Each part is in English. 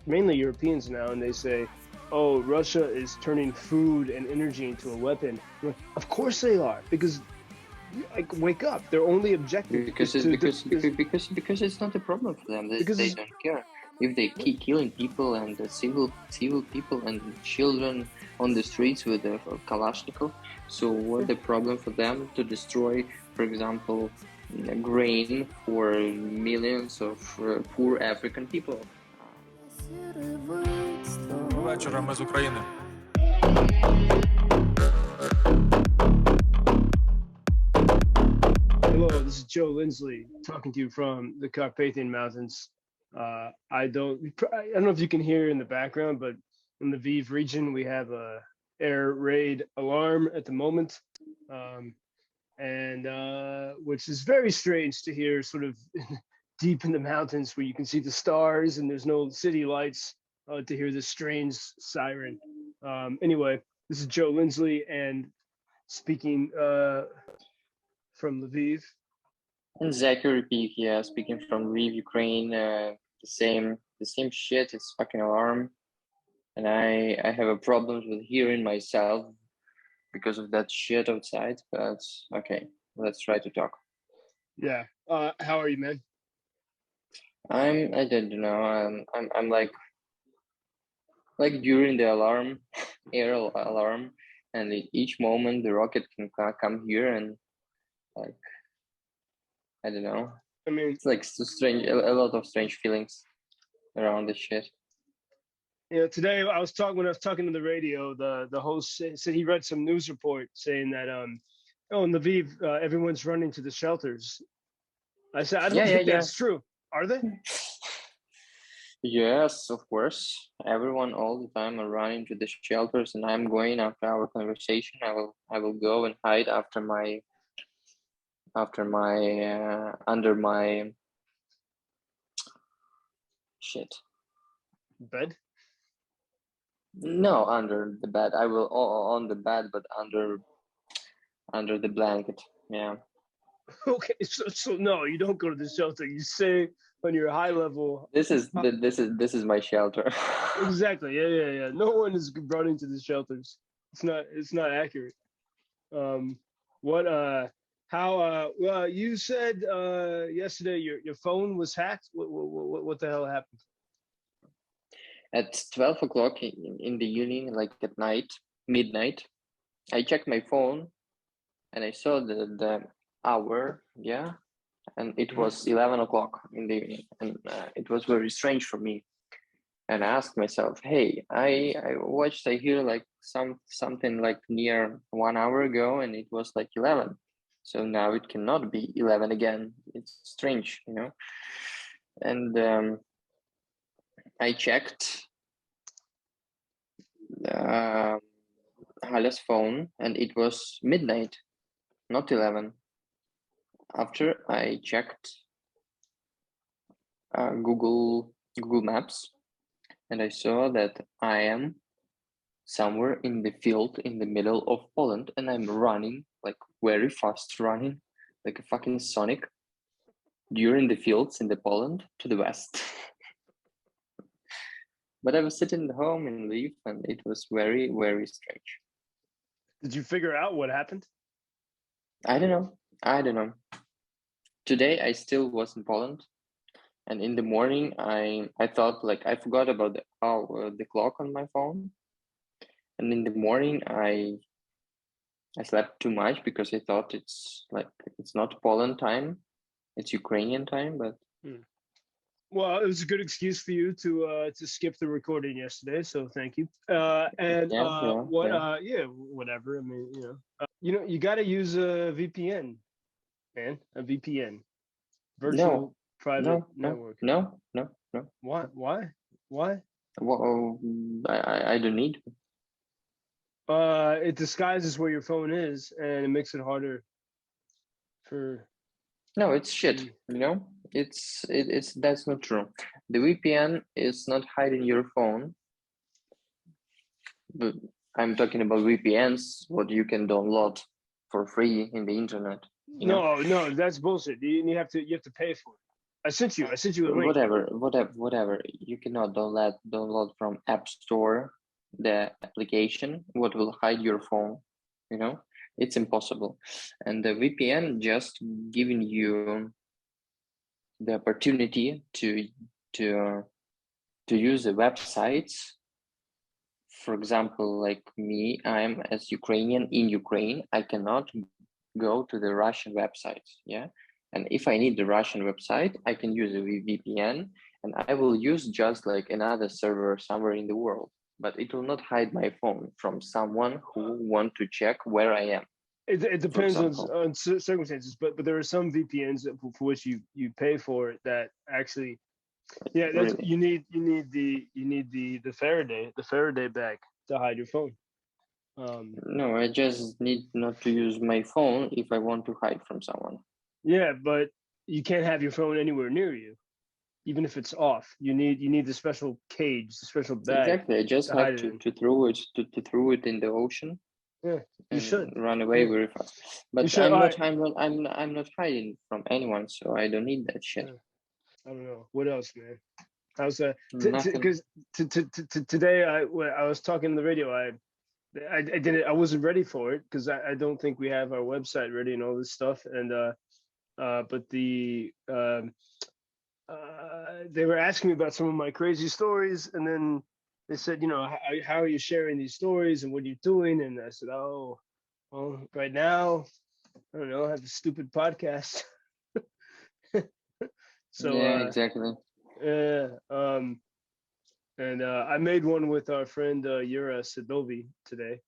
mainly Europeans now, and they say, "Oh, Russia is turning food and energy into a weapon." I'm like, of course they are, because like wake up. Their only objective is because it's to because is because it's not a problem for them. because They it's, don't care if they keep killing people and civil people and children on the streets with a Kalashnikov. So what the problem for them to destroy, for example, grain for millions of poor African people? Вечора, ми з України. Hello, this is Joe Lindsley talking to you from the Carpathian Mountains. I don't know if you can hear in the background, but in the Lviv region we have a air raid alarm at the moment, and which is very strange to hear, sort of deep in the mountains where you can see the stars and there's no city lights, to hear this strange siren. Anyway, this is Joe Lindsley, and speaking from Lviv. And Zakhar Pikh, yeah, speaking from Lviv, Ukraine. The same shit. It's fucking alarm, and I have a problems with hearing myself because of that shit outside. But okay, let's try to talk. Yeah. How are you, man? I don't know. I'm like during the alarm, air alarm, and each moment the rocket can come here, and like I don't know. I mean, It's like so strange. A lot of strange feelings around this shit. yeah. Today when I was talking to the radio, the host said he read some news report saying that oh, in Lviv, everyone's running to the shelters. I said, I don't think that's true. Are they? Yes, of course. Everyone all the time are running to the shelters, and I'm going after our conversation. I will go and hide under my shit bed. No, under the bed. I will on the bed, but under the blanket. Yeah. Okay, so no, you don't go to the shelter. You stay on your high level. This is my shelter. Exactly. Yeah. No one is running to the shelters. It's not accurate. Well, you said yesterday your phone was hacked. What the hell happened? At 12 o'clock in the evening, like at night, midnight, I checked my phone and I saw the hour, yeah, and it was 11 o'clock in the evening, and it was very strange for me. And I asked myself, hey, I hear like something like near 1 hour ago, and it was like 11. So now it cannot be 11 again. It's strange, you know. And I checked Hala's phone, and it was midnight, not 11. After I checked Google Maps, and I saw that I am somewhere in the field in the middle of Poland, and I'm running, like very fast running, like a fucking Sonic, during the fields in the Poland to the west. But I was sitting at home in Lviv, and it was very, very strange. Did you figure out what happened? I don't know. Today I still was in Poland, and in the morning I thought, like, I forgot about the clock on my phone, and in the morning I slept too much because I thought it's not Poland time, it's Ukrainian time, but. Well, it was a good excuse for you to skip the recording yesterday, so thank you. Whatever. I mean, you got to use a VPN, man. A VPN, virtual private network. No. Why? Well, I don't need. It disguises where your phone is, and it makes it harder for. No, it's shit. You know, it's that's not true. The VPN is not hiding your phone. But I'm talking about VPNs, what you can download for free in the internet. No, that's bullshit. You have to pay for it. I sent you a link. Whatever. You cannot download from App Store the application. What will hide your phone? You know, it's impossible. And the VPN just giving you the opportunity to use the websites. For example, like me, I'm as Ukrainian in Ukraine. I cannot go to the Russian websites. Yeah. And if I need the Russian website, I can use a VPN, and I will use just like another server somewhere in the world. But it will not hide my phone from someone who want to check where I am. It depends on circumstances, but there are some VPNs for which you pay for it that actually, yeah, that's Really? you need the Faraday bag to hide your phone. No, I just need not to use my phone if I want to hide from someone. Yeah, but you can't have your phone anywhere near you, even if it's off. You need the special cage, the special bag. Exactly. I just to hide have it to throw it in the ocean. Yeah, you should run away very fast. But should. I'm not hiding from anyone, so I don't need that shit. I don't know what else, man. How's that? Nothing. Because today I was talking on the radio. I didn't. I wasn't ready for it because I don't think we have our website ready and all this stuff. And but they were asking me about some of my crazy stories, and then they said, you know, how are you sharing these stories and what are you doing? And I said, oh, well, right now, I don't know, I have a stupid podcast. So yeah, exactly. Yeah. And I made one with our friend Yura Sadovi today.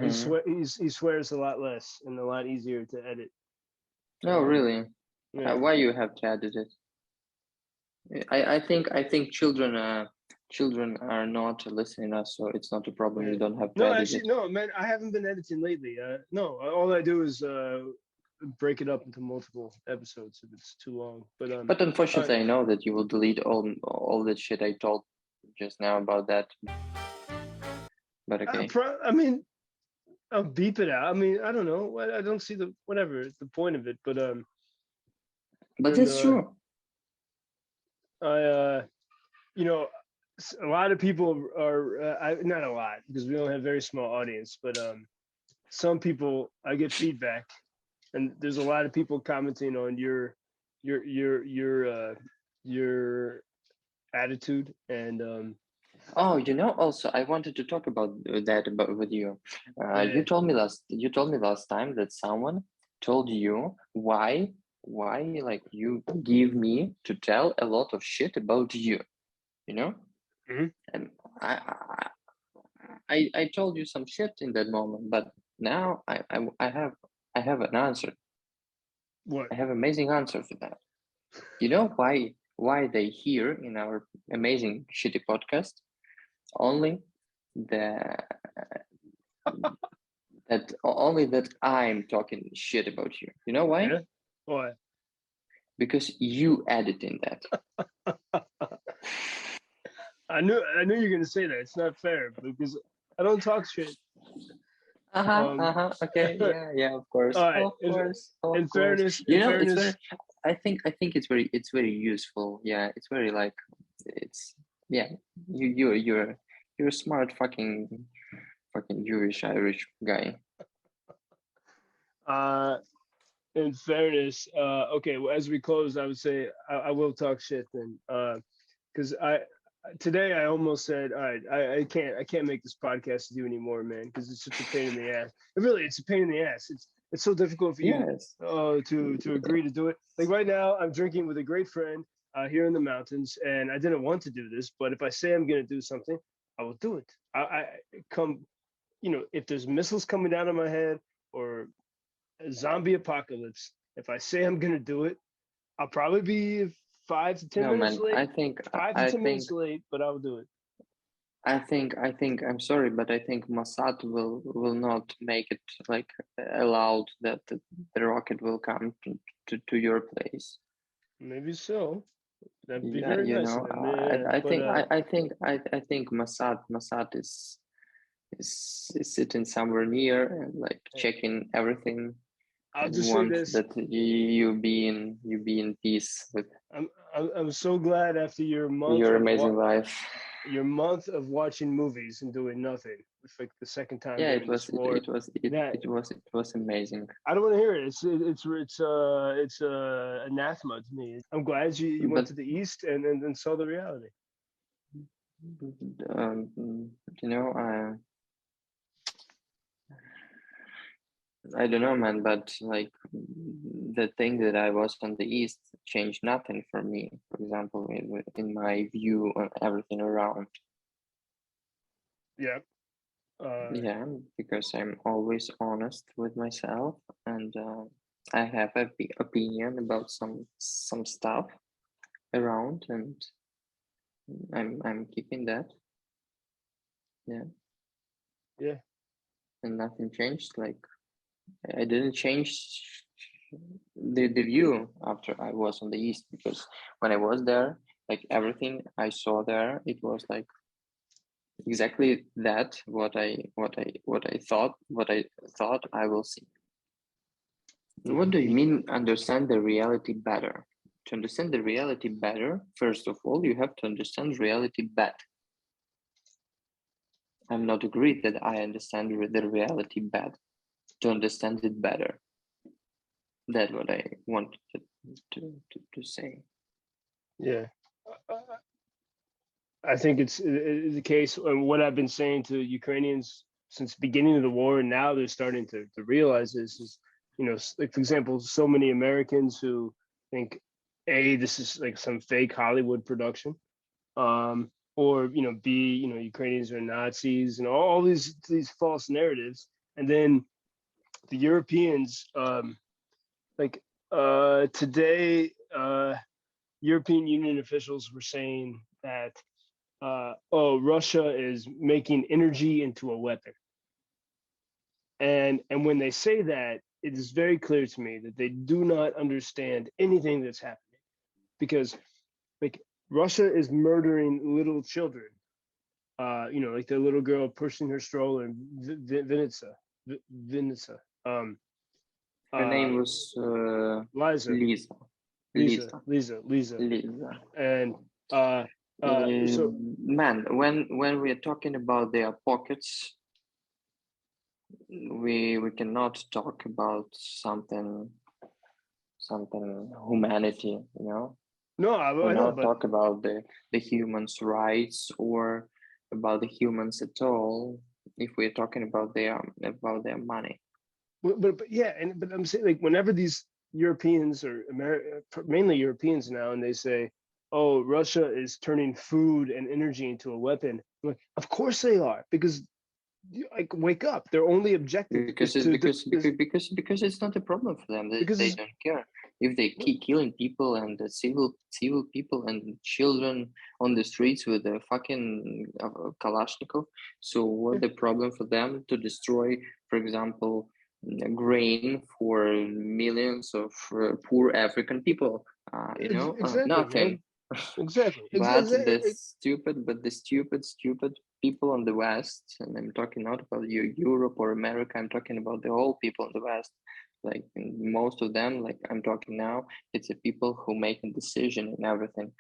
He swears a lot less and a lot easier to edit. Oh, really? Yeah. Why you have to edit it? I think children are not listening us, so it's not a problem. You don't have to edit it. No, man, I haven't been editing lately. No, all I do is break it up into multiple episodes if it's too long. But unfortunately, I know that you will delete all that shit I told just now about that. But okay. I mean, I'll beep it out. I mean, I don't know. I don't see the point of it. But it's true. You know, a lot of people are not a lot because we only have a very small audience, but some people I get feedback, and there's a lot of people commenting on your attitude and oh, you know, also I wanted to talk about that with you. You told me last time that someone told you why like you give me to tell a lot of shit about you, you know? Mm-hmm. And I told you some shit in that moment, but now I have an answer. What? I have an amazing answer for that. You know why they hear in our amazing shitty podcast only that I'm talking shit about you. You know why? Yeah? Why? Because you added in that. I knew you were gonna say that. It's not fair because I don't talk shit. Okay. Yeah. Of course. Right. In fairness, I think it's very useful. Yeah. It's very like yeah. You're a smart fucking Jewish Irish guy. In fairness, okay. Well, as we close, I would say I will talk shit then, because today I almost said, all right, I can't make this podcast with you anymore, man, because it's such a pain in the ass. It's a pain in the ass. It's so difficult for you to agree to do it. Like right now, I'm drinking with a great friend here in the mountains, and I didn't want to do this, but if I say I'm going to do something, I will do it. I come, you know, if there's missiles coming down on my head or a zombie apocalypse, if I say I'm going to do it, I'll probably be 5 to 10 minutes late. I think 5 to 10 minutes late, but I'll do it. I think I'm sorry, but I think Mossad will not make it like allowed that the rocket will come to your place. Maybe so. That'd be very nice. I think Mossad is sitting somewhere near and like checking everything. I'll just say this: that you be in peace with I'm so glad after Your amazing life. your month of watching movies and doing nothing. It's like the second time Yeah, during this war. it was amazing. I don't want to hear it. It's anathema to me. I'm glad you went But to the east and saw the reality. you know, I don't know, man, but like the thing that I was on the east changed nothing for me. For example, in my view on everything around. Yeah. Yeah, because I'm always honest with myself, and I have an opinion about some stuff around, and I'm keeping that. Yeah. Yeah. And nothing changed. Like I didn't change the view after I was on the east, because when I was there, like everything I saw there, it was like exactly that what I thought I will see. What do you mean understand the reality better? To understand the reality better, first of all, you have to understand reality bad. I'm not agreed that I understand the reality bad. To understand it better. That's what I wanted to say. Yeah. I think it's the case. And what I've been saying to Ukrainians since the beginning of the war, and now they're starting to realize this is, like, for example, so many Americans who think, A, this is like some fake Hollywood production, or, B, Ukrainians are Nazis and all these false narratives. And then the Europeans, like today, European Union officials were saying that Russia is making energy into a weapon. And when they say that, it is very clear to me that they do not understand anything that's happening, because like Russia is murdering little children. Like the little girl pushing her stroller in Vinnytsia. Vinnytsia. Her name was Liza. Lisa. Lisa. And so man, when we are talking about their pockets, we cannot talk about something humanity, no, we I know, not but talk about the humans' rights or about the humans at all if we're talking about their money. But yeah, but I'm saying, like, whenever these Europeans or mainly Europeans now, and they say, "Oh, Russia is turning food and energy into a weapon," I'm like, of course they are, because like, wake up. Their only objective because it's not a problem for them. They don't care if they keep killing people and the civil people and children on the streets with a fucking Kalashnikov. So what the problem for them to destroy, for example, grain for millions of poor African people? exactly, Nothing. Exactly. But the stupid people on the West, and I'm talking not about Europe or America, I'm talking about the whole people in the West. Like most of them, like I'm talking now, it's the people who make a decision and everything.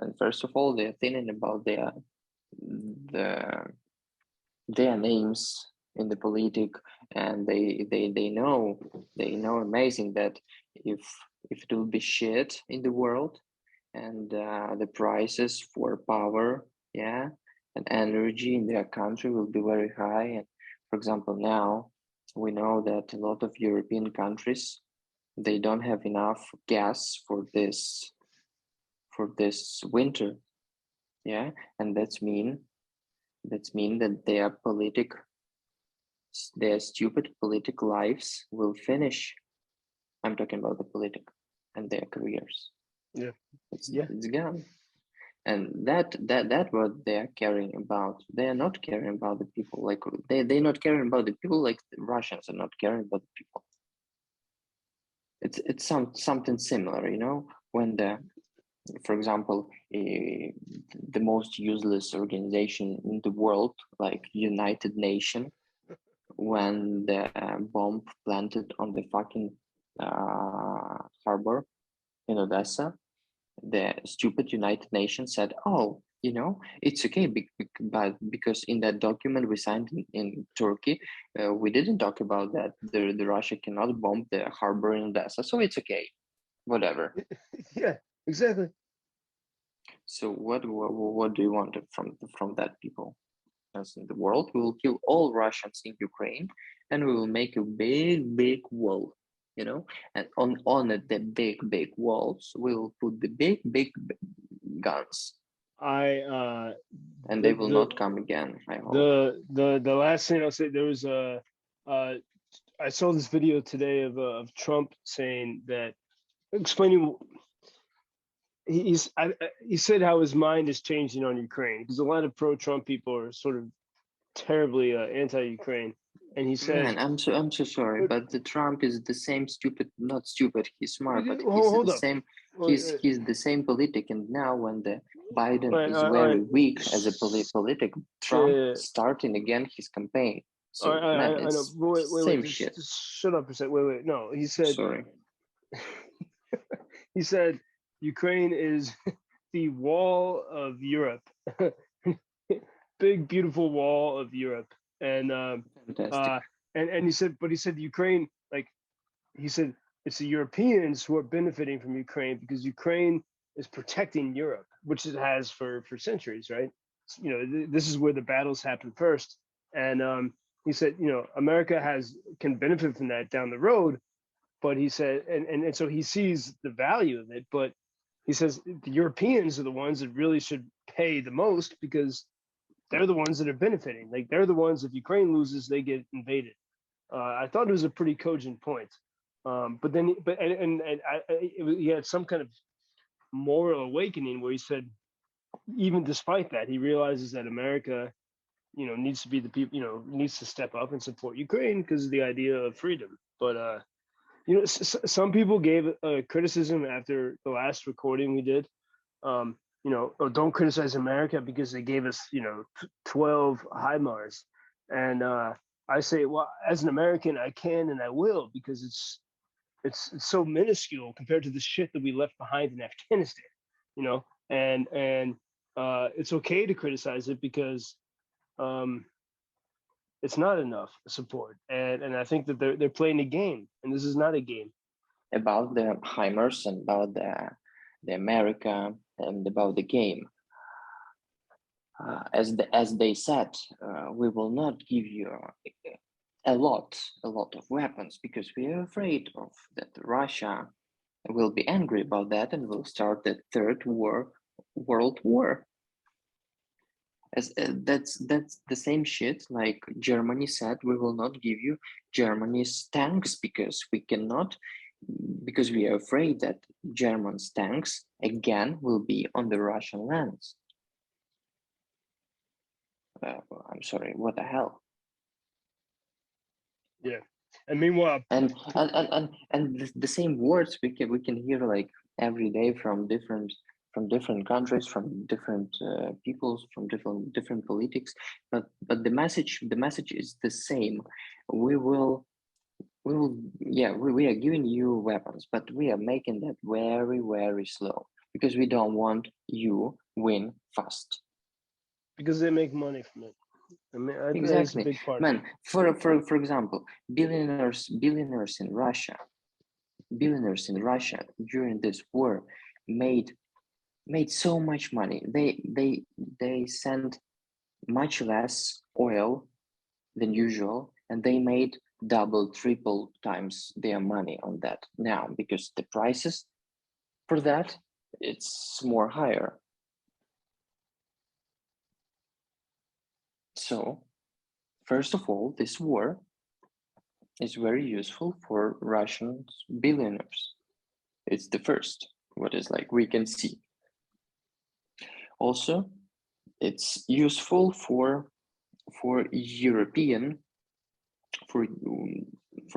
And first of all, they're thinking about their names in the politic, and they know amazing that if it will be shit in the world, and the prices for power, yeah, and energy in their country will be very high. And for example, now we know that a lot of European countries, they don't have enough gas for this winter, yeah, and that's mean that their stupid political lives will finish. I'm talking about the politic and their careers. Yeah, it's gone. And that what they are caring about. They are not caring about the people. Like they're not caring about the people like the Russians are not caring about the people. It's something similar, when for example, the most useless organization in the world, like United Nations, when the bomb planted on the fucking harbor in Odessa, the stupid United Nations said, oh, you know, it's okay, but because in that document we signed in Turkey, we didn't talk about that the Russia cannot bomb the harbor in Odessa, so it's okay, whatever. Yeah, exactly. So what do you want from that people? As in the world, we will kill all Russians in Ukraine, and we will make a big wall, you know, and on the big walls we will put the big guns, and they will not come again, I hope. The last thing I'll say, there was I saw this video today of Trump saying that, explaining, he said how his mind is changing on Ukraine, because a lot of pro-Trump people are sort of terribly anti-Ukraine, and he said, Man, I'm so sorry, but the Trump is the same stupid, not stupid, he's smart, but he's hold the up. same, he's the same politic, and now when the Biden is all very right. weak as a politic, Trump starting again his campaign. So man, I know. it's Wait, same shit. just shut up for a second. Wait. No, he said. Sorry. He said Ukraine is the wall of Europe, big beautiful wall of Europe, and Fantastic. and he said, but he said Ukraine, like he said, it's the Europeans who are benefiting from Ukraine, because Ukraine is protecting Europe, which it has for centuries, right? You know, this is where the battles happen first, and he said, you know, America can benefit from that down the road, but he said, and so he sees the value of it, but he says the Europeans are the ones that really should pay the most, because they're the ones that are benefiting. Like, they're the ones, if Ukraine loses, they get invaded. I thought it was a pretty cogent point. But then, he had some kind of moral awakening where he said, even despite that, he realizes that America, you know, needs to be the people, you know, needs to step up and support Ukraine because of the idea of freedom. But you know, some people gave criticism after the last recording we did. You know, oh, don't criticize America because they gave us, you know, 12 HIMARS. And I say, well, as an American, I can and I will, because it's so minuscule compared to the shit that we left behind in Afghanistan, you know, and it's okay to criticize it, because it's not enough support, and I think that they're playing a game, and this is not a game. About the HIMARS and about the America and about the game. As they said, we will not give you a lot of weapons because we are afraid of that Russia will be angry about that and will start the third world war. As that's the same shit like Germany said, we will not give you Germany's tanks because we are afraid that German's tanks again will be on the Russian lands. I'm sorry, what the hell? Yeah, and meanwhile, and the same words we can hear like every day from different countries, from different peoples, from different politics, but the message is the same. We are giving you weapons, but we are making that very slow because we don't want you win fast. Because they make money from it. I mean, exactly. That's a big part. Man, for example, billionaires in Russia during this war made so much money. They sent much less oil than usual, and they made double, triple times their money on that now because the prices for that it's more higher. So, first of all, this war is very useful for Russian billionaires. It's the first, what is like we can see. Also, it's useful for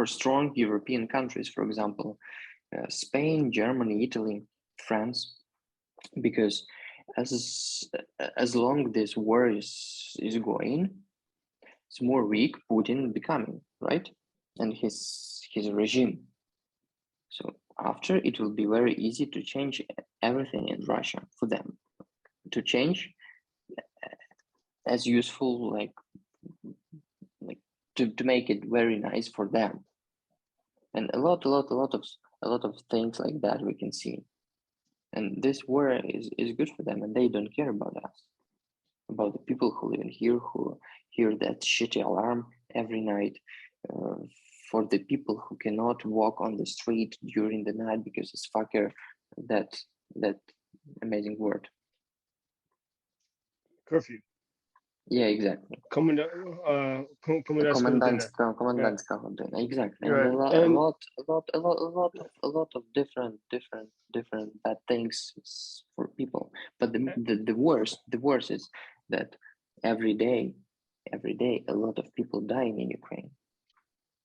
strong European countries, for example, Spain, Germany, Italy, France, because as long this war is going, it's more weak Putin becoming, right? And his regime. So after it will be very easy to change everything in Russia for them, to change as useful, like to make it very nice for them, and a lot of things like that we can see. And this war is good for them, and they don't care about us, about the people who live in here, who hear that shitty alarm every night, for the people who cannot walk on the street during the night because it's fucker, that amazing word. Curfew. Yeah, exactly. Комендантская Комендантская година. Exactly. Right. And a lot of different bad things for people. But the worst is that every day a lot of people dying in Ukraine.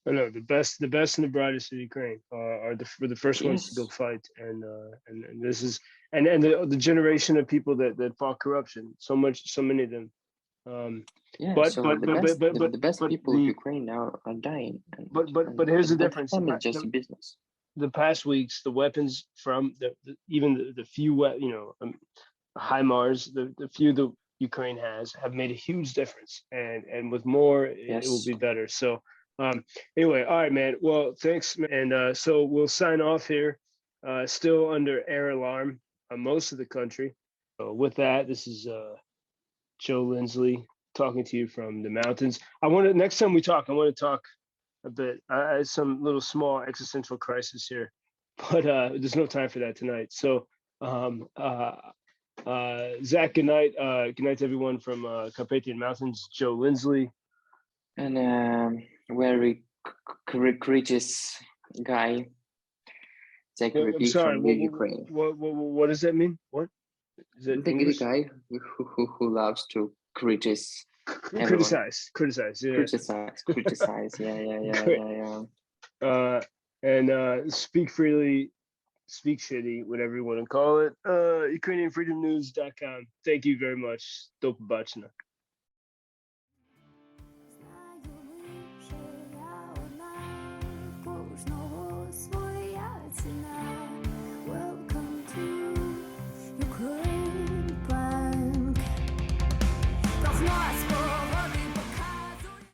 I know the best and the brightest of Ukraine are the first ones to go fight, and this is and the generation of people that fought corruption. So many of them. The best people of Ukraine now are dying. But here's the difference. It's just business. The past weeks, the weapons from even the few HIMARS, the few that Ukraine has, have made a huge difference, and with more, it will be better. So. Anyway, all right, man. Well, thanks, and so we'll sign off here. Still under air alarm on most of the country. So with that, this is Joe Lindsley talking to you from the mountains. Next time we talk, I want to talk a bit. I had some little small existential crisis here, but there's no time for that tonight. So, Zach, good night. Good night to everyone from Carpathian Mountains. Joe Lindsley. And very courageous guy, Zakhar Pikh from Ukraine. What does that mean? What is it? The guy who loves to criticize. Yeah. Criticize. Yeah. And speak freely, speak shitty, whatever you want to call it. UkrainianFreedomNews.com. Thank you very much. Do побачення.